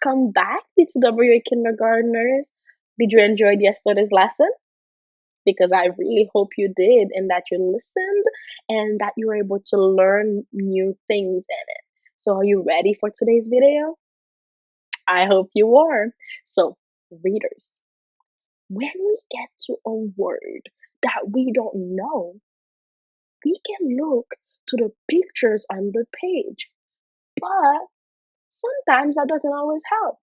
Welcome back, BTW kindergartners. Did you enjoy yesterday's lesson? Because I really hope you did and that you listened and that you were able to learn new things in it. So, are you ready for today's video? I hope you are. So, readers, when we get to a word that we don't know, we can look to the pictures on the page. But sometimes that doesn't always help.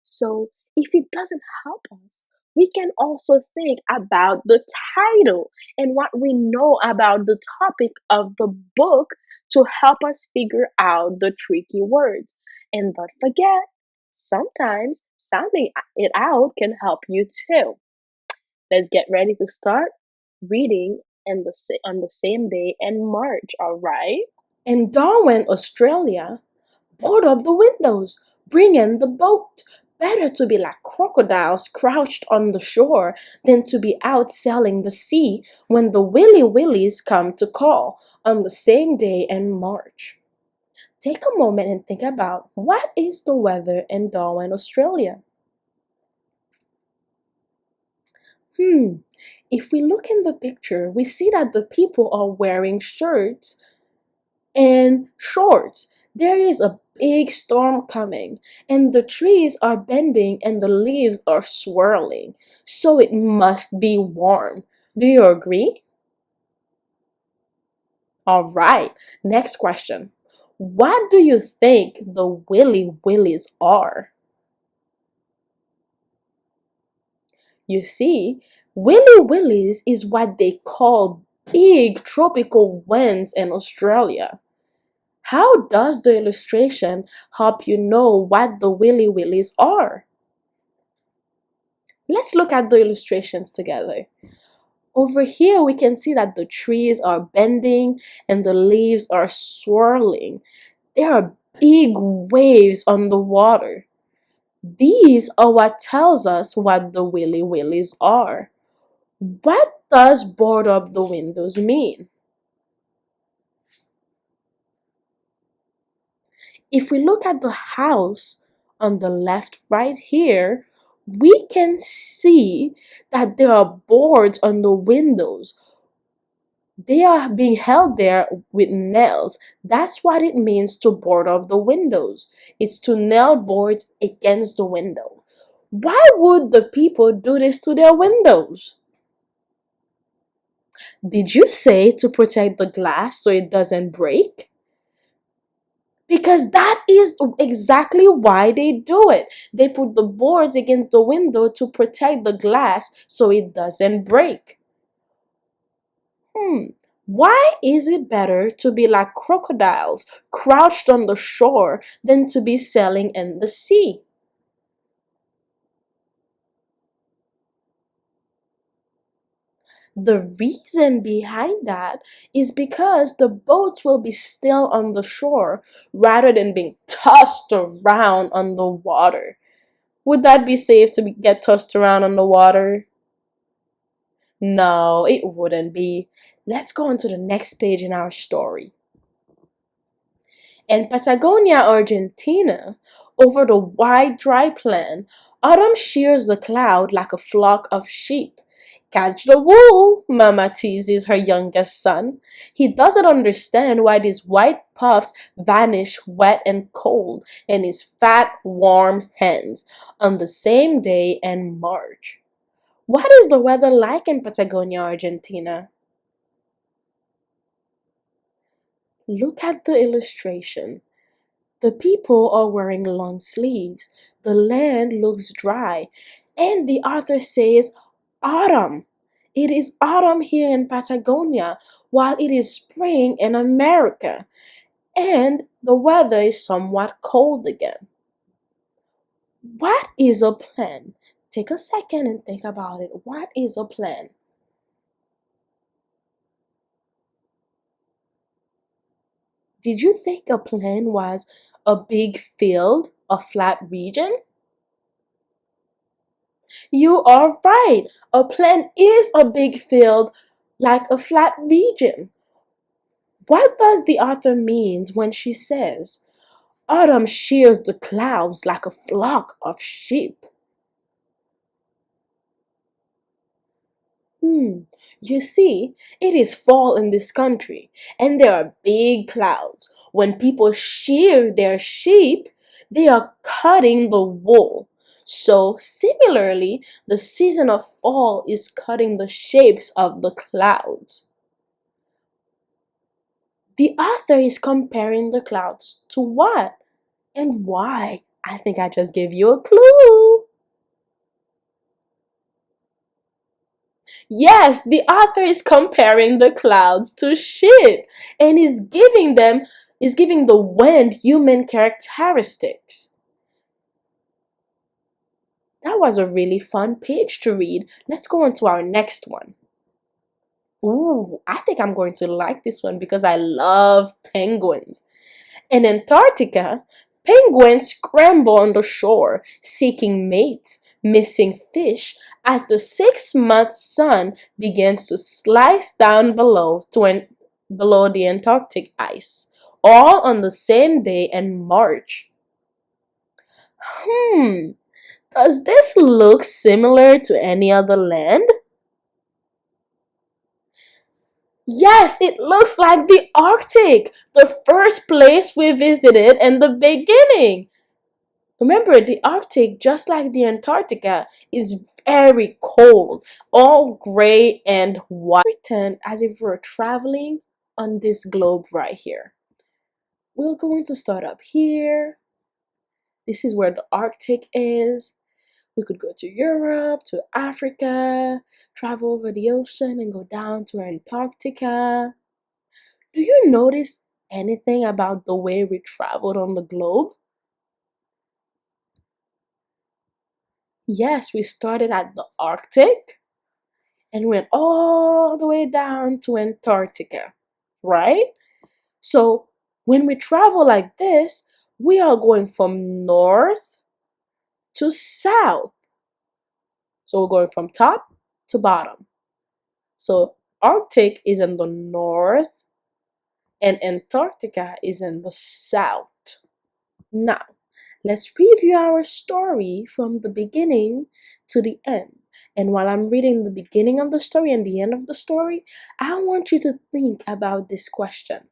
So, if it doesn't help us, we can also think about the title and what we know about the topic of the book to help us figure out the tricky words. And don't forget, sometimes sounding it out can help you too. Let's get ready to start reading on the same day in March, all right? In Darwin, Australia, board up the windows, bring in the boat. Better to be like crocodiles crouched on the shore than to be out sailing the sea when the Willy Willies come to call on the same day in March. Take a moment and think about what is the weather in Darwin, Australia? If we look in the picture, we see that the people are wearing shirts and shorts. There is a big storm coming, and the trees are bending and the leaves are swirling, so it must be warm. Do you agree? All right, next question. What do you think the Willy Willies are? You see, Willy Willies is what they call big tropical winds in Australia. How does the illustration help you know what the Willy Willies are? Let's look at the illustrations together. Over here, we can see that the trees are bending and the leaves are swirling. There are big waves on the water. These are what tells us what the Willy Willies are. What does board up the windows mean? If we look at the house on the left right here, we can see that there are boards on the windows. They are being held there with nails. That's what it means to board up the windows. It's to nail boards against the window. Why would the people do this to their windows? Did you say to protect the glass so it doesn't break? Because that is exactly why they do it. They put the boards against the window to protect the glass so it doesn't break. Why is it better to be like crocodiles crouched on the shore than to be sailing in the sea? The reason behind that is because the boats will be still on the shore rather than being tossed around on the water. Would that be safe to get tossed around on the water? No, it wouldn't be. Let's go on to the next page in our story. In Patagonia, Argentina, over the wide dry plain, autumn shears the cloud like a flock of sheep. Catch the wool, Mama teases her youngest son. He doesn't understand why these white puffs vanish wet and cold in his fat, warm hands on the same day in March. What is the weather like in Patagonia, Argentina? Look at the illustration. The people are wearing long sleeves. The land looks dry. And the author says autumn. It is autumn here in Patagonia while it is spring in America. And the weather is somewhat cold again. What is a plan? Take a second and think about it. What is a plan? Did you think a plain was a big field, a flat region? You are right. A plain is a big field like a flat region. What does the author means when she says, Autumn shears the clouds like a flock of sheep. Hmm. You see, it is fall in this country, and there are big clouds. When people shear their sheep, they are cutting the wool. So, similarly, the season of fall is cutting the shapes of the clouds. The author is comparing the clouds to what and why? I think I just gave you a clue. Yes, the author is comparing the clouds to sheep and is giving the wind human characteristics. That was a really fun page to read. Let's go on to our next one. Ooh, I think I'm going to like this one because I love penguins. In Antarctica, penguins scramble on the shore, seeking mates, missing fish, as the 6-month sun begins to slice down below the Antarctic ice, all on the same day in March. Hmm, does this look similar to any other land? Yes, it looks like the Arctic, the first place we visited in the beginning. Remember, the Arctic, just like the Antarctica, is very cold, all gray and white. Pretend as if we're traveling on this globe right here. We're going to start up here. This is where the Arctic is. We could go to Europe, to Africa, travel over the ocean and go down to Antarctica. Do you notice anything about the way we traveled on the globe? Yes, we started at the Arctic and went all the way down to Antarctica, right? So when we travel like this, we are going from north to south. So we're going from top to bottom. So Arctic is in the north and Antarctica is in the south. Now, let's review our story from the beginning to the end. And while I'm reading the beginning of the story and the end of the story, I want you to think about this question.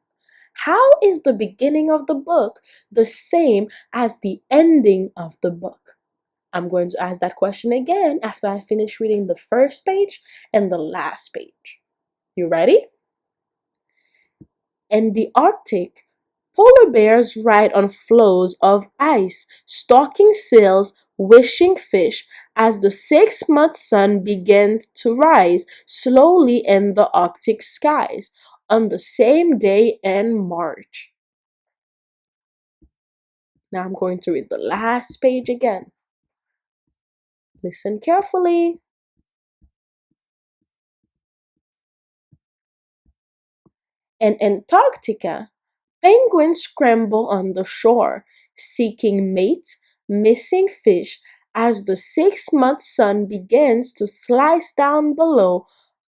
How is the beginning of the book the same as the ending of the book? I'm going to ask that question again after I finish reading the first page and the last page. You ready? In the Arctic, polar bears ride on floes of ice, stalking seals, wishing fish, as the 6-month sun begins to rise slowly in the Arctic skies on the same day in March. Now I'm going to read the last page again. Listen carefully. In Antarctica, penguins scramble on the shore, seeking mates, missing fish, as the 6-month sun begins to slice down below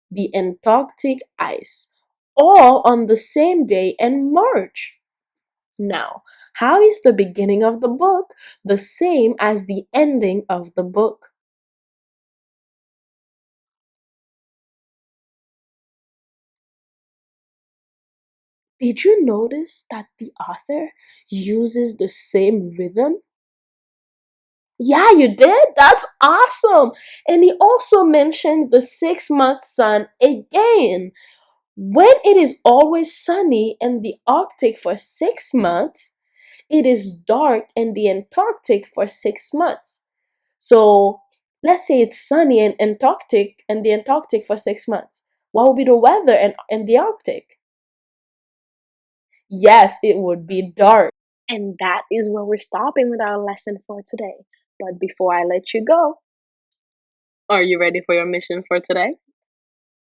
the Antarctic ice, all on the same day in March. Now, how is the beginning of the book the same as the ending of the book? Did you notice that the author uses the same rhythm? Yeah, you did? That's awesome. And he also mentions the 6-month sun again. When it is always sunny in the Arctic for 6 months, it is dark in the Antarctic for 6 months. So let's say it's sunny in the Antarctic for 6 months. What would be the weather in the Arctic? Yes, it would be dark. And that is where we're stopping with our lesson for today. But before I let you go, are you ready for your mission for today?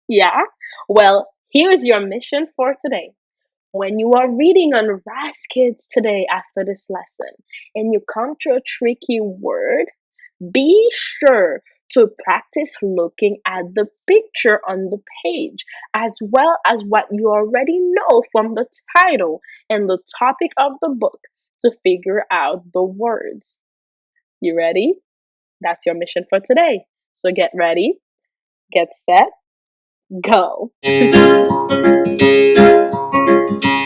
Yeah? Well, here's your mission for today. When you are reading on RazKids today after this lesson and you come to a tricky word, be sure to practice looking at the picture on the page as well as what you already know from the title and the topic of the book. to figure out the words. You ready? That's your mission for today. So get ready, get set, go.